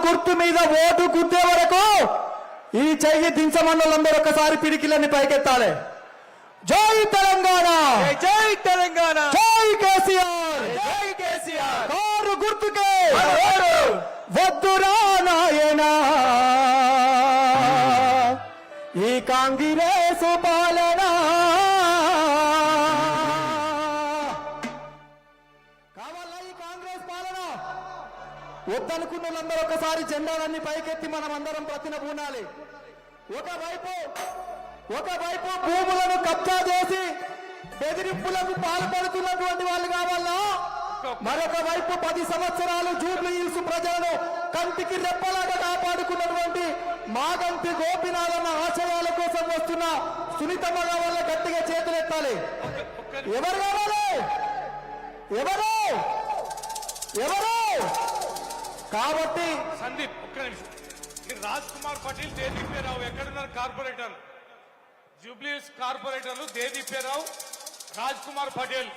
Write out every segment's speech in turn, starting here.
గుర్తు మీద ఓటు గుద్దే వరకు ఈ చెయ్యి దించమన్నోళ్ళందరూ ఒకసారి పిడికిలని పైకెత్తాలి. జై తెలంగాణ, జై తెలంగాణ, జై కేసీఆర్, జై కేసీఆర్. కారు గుర్తుకే వద్దురా నాయనా ఈ కాంగ్రెస్ పాలన. కావాలా ఈ కాంగ్రెస్ పాలన? వద్దనుకున్న వాళ్ళందరూ ఒకసారి జెండాలన్నీ పైకెత్తి మనం అందరం ప్రతినబూనాలి. ఒకవైపు భూములను కబ్జా చేసి బెదిరింపులకు పాల్పడుతున్నటువంటి వాళ్ళు కావాలా, మరొక వైపు 10 సంవత్సరాలు జూబ్లీ హిల్స్ ప్రజలను కంటికి రెప్పలాగా కాపాడుకున్నటువంటి మాగంటి గోపినాథన్న ఆశయాల కోసం వస్తున్న సునీతమ్మ కావాల గట్టిగా చేతులెత్తాలి. ఎవరు కావాలి? ఎవరు ఎవరు? కాబట్టి సందీప్ ఒక్క నిమిషం. రాజ్ కుమార్ పటేల్, దేదీప్యరావు ఎక్కడున్నారు? కార్పొరేటర్ జూబ్లీస్ కార్పొరేటర్లు దేదీప్యరావు, రాజ్ కుమార్ పటేల్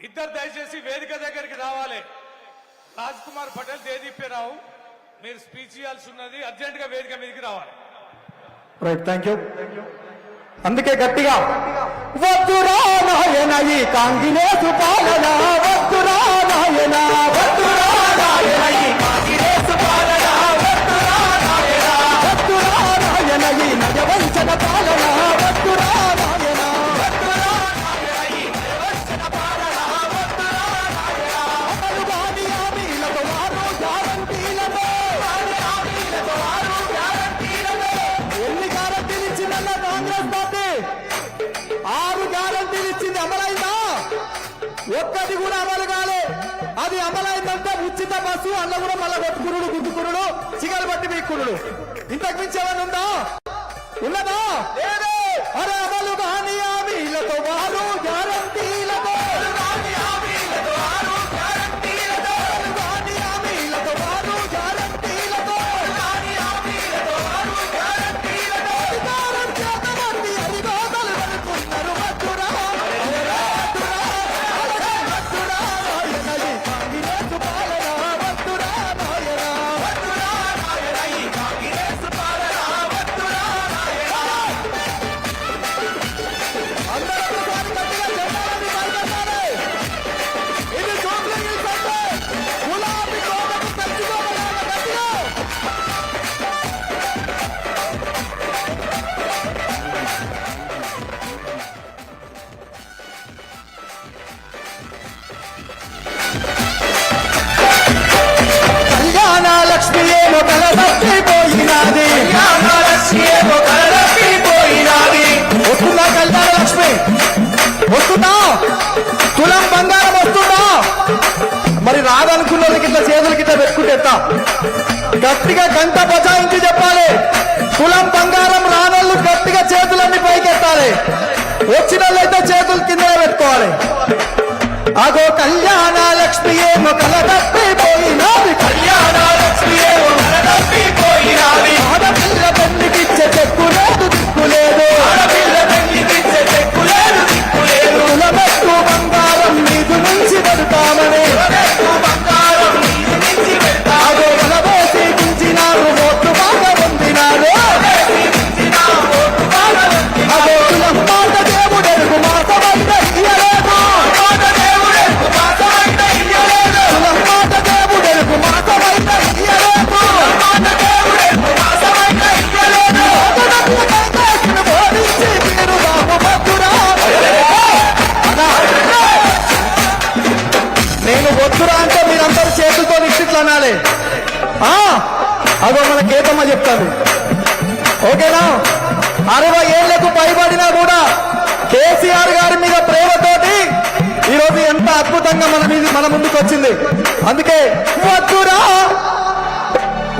ఇద్దరు దయచేసి వేదిక దగ్గరికి రావాలి. రాజ్ కుమార్ పటేల్, దేదీప్యరావు మీరు స్పీచ్ ఇవ్వాల్సి ఉన్నది, అర్జెంట్ గా వేదిక మీదకి రావాలి. Right, thank you. అందుకే గట్టిగా వద్దురా నాయన ఈ కాంగ్రెస్ పాలన, వద్దురా నాయన, వద్దురా నాయన ఈ కాంగ్రెస్ పాలన, వద్దురా నాయన, వద్దురా నాయన ఈ నయవంచన పాలన, వద్దురా నాయన, వద్దురా నాయన ఈ నయవంచన పాలన, వద్దురా నాయన. అమలు కాని హామీలతో వారు గ్యారంటీలతో, హామీలతో వారు గ్యారంటీలతో. ఎన్ని గ్యారంటీలు ఇచ్చిందన్న కాంగ్రెస్ పార్టీ? 6 గ్యారంటీలు ఇచ్చింది. అమలైందా? ఒక్కటి కూడా అమలు కాలే. అది అమలైందంటే ఉచిత బస్సు, అన్న కూడా మళ్ళా కొట్టుకురుడు, గుద్దుకురుడు, సిగలు బట్టి వీక్కురుడు. ఇంతకు మించి ఏమైనా ఉందా? ఉన్నదా? అరే అమలు కాని హామీలతో వారు గ్యారంటీలతో, కాని హామీలతో వారు గ్యారంటీలతో, కాని హామీలతో వారు గ్యారంటీలతో, కాని హామీలతో వారు గ్యారంటీలతో. అధికారం చేత మంది అధికారులు అనుకున్నారు. వద్దురా వద్దురా వద్దురా నాయన ఈ కాంగ్రెస్ పాలన, వద్దురా నాయన, వద్దురా నాయన ఈ కాంగ్రెస్ పాలన, వద్దురా నాయన. అందరూ ఒకసారి గట్టిగా జెండాలని పైకెత్తాలి. ఇది జూబ్లీ హిల్స్ అంటే గులాబీ కోటకు తెచ్చుకోగలగాలి. గట్టిగా కళ్యాణ లక్ష్మి ఏమో కల తప్పిపోయినాది, కళ్యాణ లక్ష్మి ఏమో కల తప్పిపోయినాది. వస్తుందా కళ్యాణ లక్ష్మి? వస్తుందా? తులం బంగారం వస్తుందా? మరి రాదనుకున్న వాళ్ళకి ఇట్లా చేతులకి ఇట్లా పెట్టుకుంటే ఎత్తా గట్టిగా గంట బజాయించి చెప్పాలి. తులం బంగారం రానోళ్ళు గట్టిగా చేతులన్నీ పైకెత్తాలి. వచ్చిన వాళ్ళైతే చేతులు కింద పెట్టుకోవాలి. అగో కళ్యాణ లక్ష్మి ఏమో కల తప్పిపోయినాది, కళ్యాణ లక్ష్మి ఏమో కల తప్పిపోయినాది. ఆడపిల్ల పెళ్లికిచ్చే చెక్కు లేదు, దిక్కు లేదు, ఆడపిల్ల పెళ్లికిచ్చే చెక్కు లేదు, దిక్కు లేదు. తులమెట్టు బంగారం నీకు నుంచి పెడతామని, తులమెట్టు బంగారం నీకు నుంచి పెడతా. అగో వలవేసి గించినారు, ఓట్లు బాగా పొందినారు. అగో తులం మాట దేవుడెరుగు మాసమైన ఇయ్యలేదు, మాట దేవుడెరుగు మాసమైన ఇయ్యలేదు, తులం మాట దేవుడెరుగు మాసమైన ఇయ్యలేదు, మాట దేవుడెరుగు మాసమైన ఇయ్యలేదు. అదనపు కాంగ్రెస్ను ఓడించి మీరు బాబు వద్దురా. నేను వద్దురా అంటే మీరందరూ చేతులతో ఇట్లు అనాలి. అదో మన కేతమ్మ చెప్తాను. ఓకేనా? 60 ఏళ్లకు పైబడినా కూడా కేసీఆర్ గారి మీద ప్రేమతోటి ఈరోజు ఎంత అద్భుతంగా మన ముందుకు వచ్చింది. అందుకే వద్దురా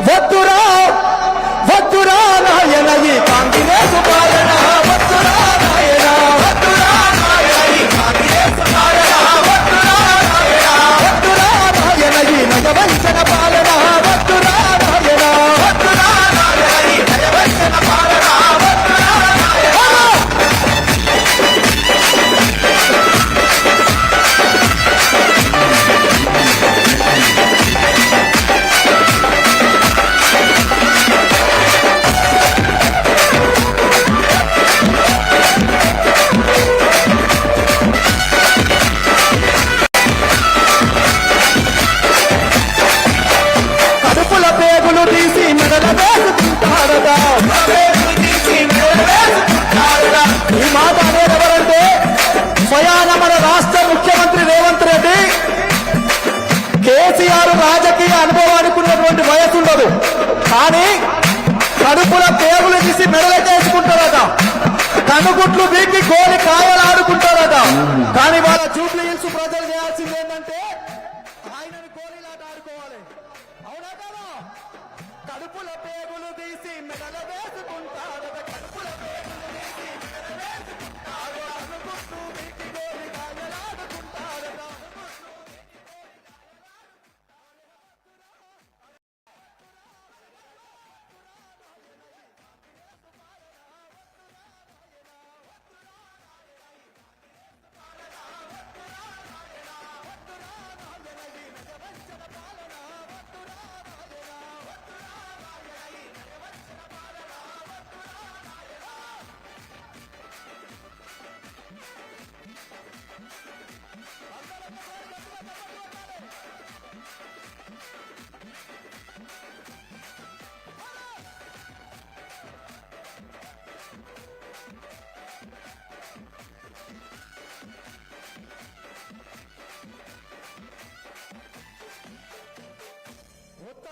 వద్దురా వద్దురా నాయన ఈ కాంగ్రెస్ పాలన, వద్దురా నాయన, వద్దురా నాయన ఈ కాంగ్రెస్ పాలన, వద్దురా నాయన, వద్దురా నాయన ఈ నయవంచన పాలన, వద్దురా నాయన, వద్దురా నాయన ఈ నయవంచన పాలన, వద్దురా నాయన. వేసుకుంటాడట. ఈ మాట అనేది ఎవరంటే స్వయాన మన రాష్ట్ర ముఖ్యమంత్రి రేవంత్ రెడ్డి. కేసీఆర్ రాజకీయ అనుభవానికి ఉన్నటువంటి వయసు ఉండదు, కానీ కడుపుల పేగులు తీసి మెడలకేసుకుంటారట, కనుగుట్లు బీకి గోలి కాయలు ఆడుకుంటారట. కానీ వాళ్ళ జూబ్లీ హిల్స్ ప్రజలు చేయాల్సింది ఏంటంటే ఆయనని గోలీలాట ఆడుకోవాలి. అవునా కదా? కడుపుల పేగులు తీసి మెడల వేసుకుంటారట, కడుపుల పేగులు తీసి మెడల వేసుకుంటారట, కనుగుట్లు బీకి గోలి కాయలు ఆడుకుంటారట.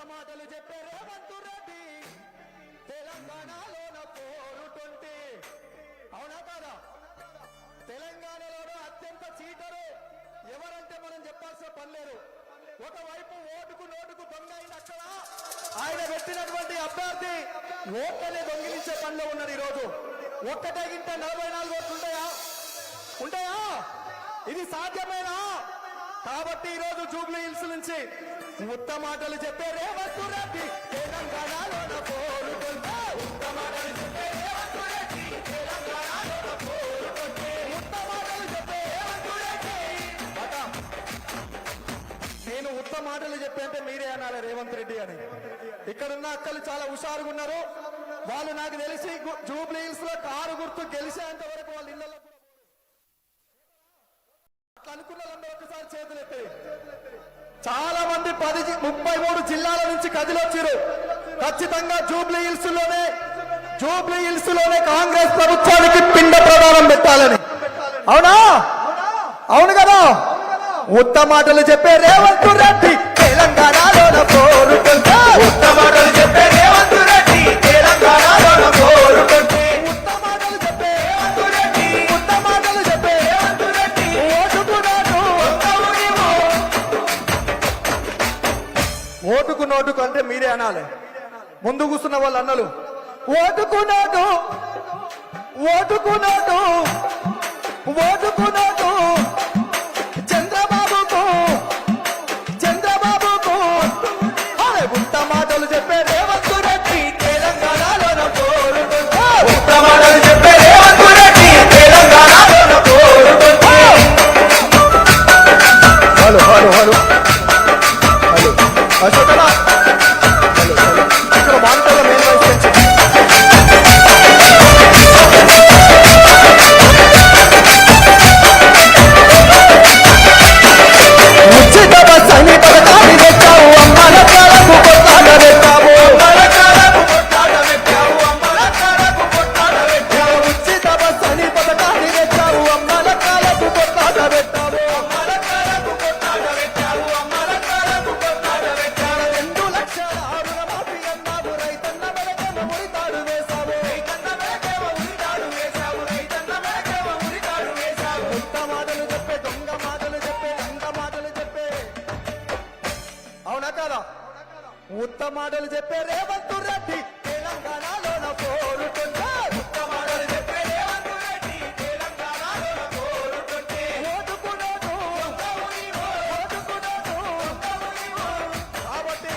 మాటలు చెప్పే రేవంత్ రెడ్డి తెలంగాణలోన పోరుతుంటే. అవునా కాదా? తెలంగాణలోనూ అత్యంత చీటరు ఎవరంటే మనం చెప్పాల్సిన పని లేదు. ఒకవైపు ఓటుకు నోటుకు దొంగ అయిన అక్కడ ఆయన పెట్టినటువంటి అభ్యర్థి ఓట్లనే దొంగిలించే పనిలో ఉన్నారు. ఈరోజు ఒక్కటే గింట 44 ఓట్లు ఉంటాయా? ఉంటాయా? ఇది సాధ్యమేనా? కాబట్టి ఈరోజు జూబ్లీ హిల్స్ నుంచి ఉత్త మాటలు చెప్పే రేవంత్ రెడ్డి తెలంగాణలోన పోరుతుంటే. ఉత్త మాటలు చెప్పే రేవంత్ రెడ్డి తెలంగాణలోన పోరుతుంటే. ఉత్త మాటలు చెప్పే రేవంత్ రెడ్డి. నేను ఉత్త మాటలు చెప్పే అంటే మీరే అనాలి రేవంత్ రెడ్డి అని. ఇక్కడున్న అక్కలు చాలా హుషారుగా ఉన్నారు. వాళ్ళు నాకు తెలిసి జూబ్లీ హిల్స్ లో కారు గుర్తు గెలిచేంత వరకు వాళ్ళ ఇళ్లలో అనుకున్న వాళ్ళందరూ ఒకసారి చేతులు ఎత్తాయి. చాలా మంది 33 జిల్లాల నుంచి కదిలొచ్చారు. ఖచ్చితంగా జూబ్లీ హిల్స్ లోనే కాంగ్రెస్ ప్రభుత్వానికి పిండ ప్రదానం పెట్టాలని. అవునా? అవును కదా? ఉత్త మాటలు చెప్పే రేవంత్ రెడ్డి తెలంగాణలోన పోరుతుంటే. ఉత్త మాటలు చెప్పే రేవంత్ రెడ్డి తెలంగాణలోన పోరుతుంటే. ఉత్త మాటలు చెప్పే రేవంత్ రెడ్డి, ఉత్త మాటలు చెప్పే రేవంత్ రెడ్డి. ఓటుకు నోటుకు అంటే మీరే అనాలి. ముందు కూర్చున్న వాళ్ళు అన్నలు ఓటుకు నోటు, ఓటుకు నోటు, ఓటుకు నోటు చంద్రబాబుకు, చంద్రబాబుకు. ఉత్త మాటలు చెప్పే రేవంత్ రెడ్డి తెలంగాణలోన పోరుతుంటే. ఉత్త మాటలు చెప్పే రేవంత్ రెడ్డి తెలంగాణలోన పోరుతుంటే. హలో హలో హలో హలో అశోకనా, ఇక్కడ మానిటర్లో మెయిన్ వాయిస్ పెంచండి. ఉచిత బస్ అని పథకాన్ని తెచ్చావు, అమ్మల కాలకు కొట్లాట పెట్టావు. ఉచిత బస్ అని పథకాన్ని తెచ్చావు, అమ్మల కాలకు కొట్లాట పెట్టావు. 2 లక్షల రుణమాఫీ అన్నావు, రైతన్న మెడకేమో ఉరితాడు వేశావు. ఉత్త మాటలు చెప్పే, దొంగ మాటలు చెప్పే, లంగ మాటలు చెప్పే. అవునా కాదా? ఉత్త మాటలు చెప్పే రేవంత్ రెడ్డి తెలంగాణలోన పోరుతుంటే. ఉత్త మాటలు చెప్పే రేవంత్ రెడ్డి తెలంగాణలోన పోరుతుంటే. ఓటుకు నోటు, ఓటుకు నోటు. కాబట్టి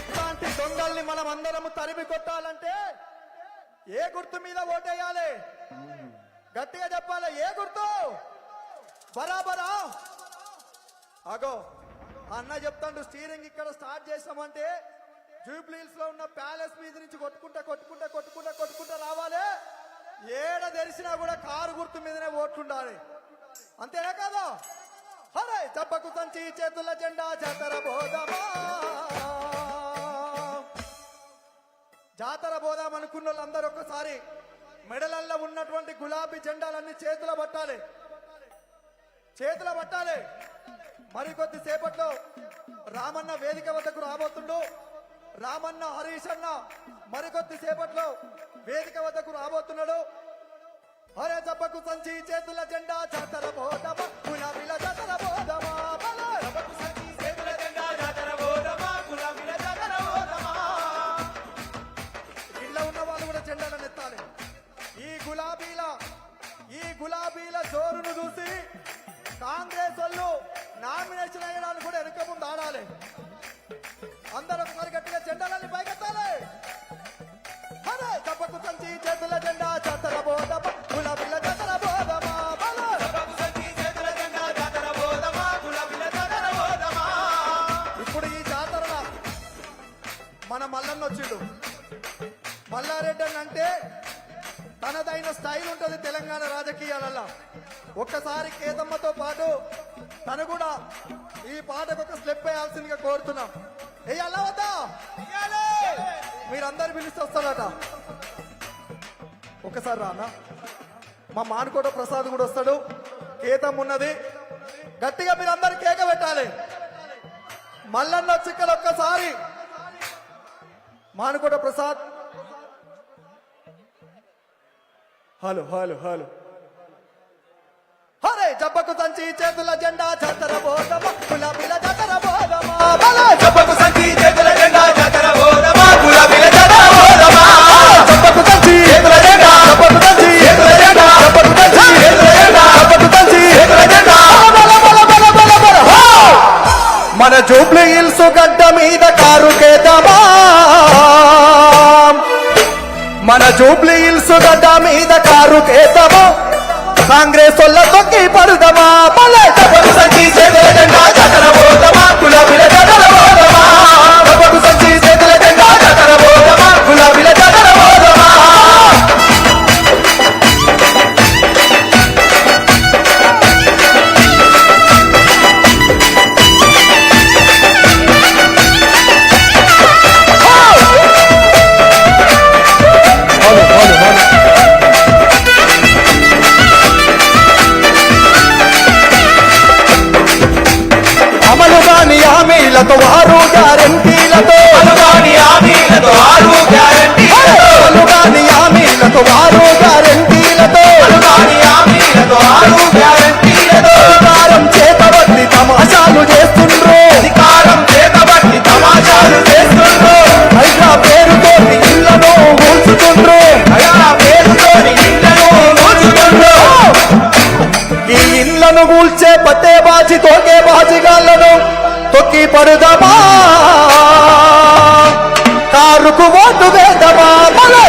ఇట్లాంటి దొంగల్ని మనం అందరము తరిమి కొట్టాలంటే ఏ గుర్తు మీద ఓటేయాలి? గట్టిగా చెప్పాలి. ఏ గుర్తు? బరాబరా. అగో అన్న చెప్తాడు, స్టీరింగ్ ఇక్కడ స్టార్ట్ చేసామంటే జూబ్లీ హిల్స్ లో ఉన్న ప్యాలెస్ మీద నుంచి కొట్టుకుంటా రావాలి. ఏడ తెరిచినా కూడా కారు గుర్తు మీదనే ఓట్లుండాలి. అంతేనా కదా? హరే చెప్పకు సంచి చేతుల జెండా జాతర బోధమా. ఉన్నటువంటి గులాబీ జెండాలన్నీ చేతుల పట్టాలి, చేతుల పట్టాలి. మరికొద్ది సేపట్లో రామన్న వేదిక వద్దకు రాబోతుండు. రామన్న హరీష్ అన్న మరికొద్ది సేపట్లో వేదిక వద్దకు రాబోతున్నాడు. అరే జబ్బకు సంచి చేతుల జెండా జాతర బోధమా, గులాబీల జాతర బోధమా, జబ్బకు సంచి చేతుల జెండా జాతర బోధమా, గులాబీల జాతర బోధమా. ఇళ్ళ ఉన్న వాళ్ళు కూడా జెండాలను ఎత్తాలి. ఈ గులాబీల జోరును చూసి కాంగ్రెస్ వాళ్ళు నామినేషన్ అయ్యడానికి కూడా వెనుక ముందు ఆడాలి. అందరూ ఒకసారి గట్టిగా జెండాలని పైకెత్తాలి. అరే జబ్బకు సంచి చేతుల జెండా జాతర బోధమా, గులాబీల జాతర బోధమా, జబ్బకు సంచి చేతుల జెండా జాతర బోధమా, గులాబీల జాతర బోధమా. ఇప్పుడు ఈ జాతరలో మన మల్లన్న వచ్చిండు. మల్లారెడ్డి అని అంటే తనదైన స్టైల్ ఉంటుంది తెలంగాణ రాజకీయాలలో. ఒక్కసారి కేతమ్మతో పాటు తను కూడా ఈ పాటకు ఒక స్టెప్ వేయాల్సిందిగా కోరుతున్నాం. ఎలా వద్దా మీరందరు పిలిస్తే వస్తారట. ఒకసారి రానా మా మానుకోట ప్రసాద్ కూడా వస్తాడు. కేతం ఉన్నది, గట్టిగా మీరందరు కేక పెట్టాలి. మల్లన్న చిక్కలు ఒక్కసారి Manukota Prasad. Hello hello hello. హరే జబ్బకు సంచి చేతుల జెండా జాతర బోధమా, గులాబీల జాతర బోధమా, జబ్బకు సంచి చేతుల జెండా జాతర బోధమా, గులాబీల జాతర బోధమా, జబ్బకు సంచి చేతుల జెండా, జబ్బకు సంచి చేతుల జెండా, జబ్బకు సంచి చేతుల జెండా, జబ్బకు సంచి చేతుల జెండా. మన జూబ్లీ హిల్స్ గడ్డ మీద కారు కేదమా, మన జూబ్లీ హిల్స్ గడ్డ మీద కారు కేదమా, కాంగ్రెస్ వాళ్ళ తొక్కి పడుదమా. జబ్బకు సంచి చేతుల జెండా జాతర బోధమా, గులాబీల జాతర బోధమా, జబ్బకు సంచి చేతుల జెండా జాతర బోధమా, గులాబీల జాతర బోధమా. అమలు కాని హామీలతో ఆరు గ్యారెంటీలతో, అమలు కాని హామీలతో ఆరు గ్యారెంటీలతో, అమలు కాని హామీలతో ఆరు గ్యారెంటీలతో, అమలు కాని హామీలతో ఆరు గ్యారెంటీలతో. అధికారం చేతబట్టి తమాషాలు చేస్తుండ్రు, అధికారం చేతబట్టి తమాషాలు చేస్తుండ్రు. హైడ్రా పేరుతోటి ఇళ్లను కూల్చుతుండ్రు, హైడ్రా పేరుతోటి ఇళ్లను కూల్చుతుండ్రు. ఈ ఇళ్లను కూల్చే పట్టే బాజీ తోకే బాజిగాళ్లను తొక్కి పడుదమా, కారుకు ఓటు వేదమా.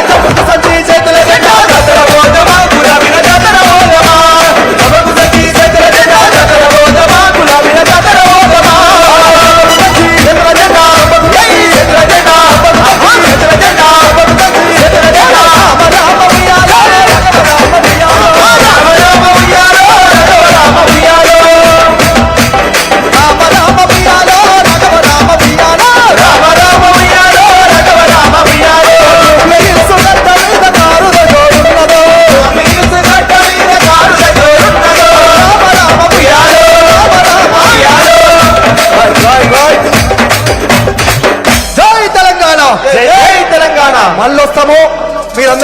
జబ్బకు సంచి చేతుల జెండా జాతర బోధమా, గులాబీల జాతర బోధమా, జబ్బకు సంచి చేతుల జెండా జాతర బోధమా, గులాబీల జాతర బోధమా. చేతుల జెండా, జబ్బకు సంచి చేతుల జెండా, చేతుల జెండా, జబ్బకు సంచి చేతుల జెండా. రామ రామ ఉయ్యాలో, రామ ఉయ్యాలో, రామ రామ ఉయ్యాలో, రామ ఉయ్యాలో, రామ రామ ఉయ్యాలో, రాఘవ రామ ఉయ్యాలో, రామ రామ ఉయ్యాలో, రాఘవ రామ ఉయ్యాలో. మిగిల్సు గడ్డ మీద కారు దగ్గరున్నదో, మిగిల్సు గడ్డ మీద కారు దగ్గరున్నదో, రామ రామ ఉయ్యాలో, రామ రామ ఉయ్యాలో. జై తెలంగాణ, జై తెలంగాణ. మళ్ళొస్తాము మీరందరూ.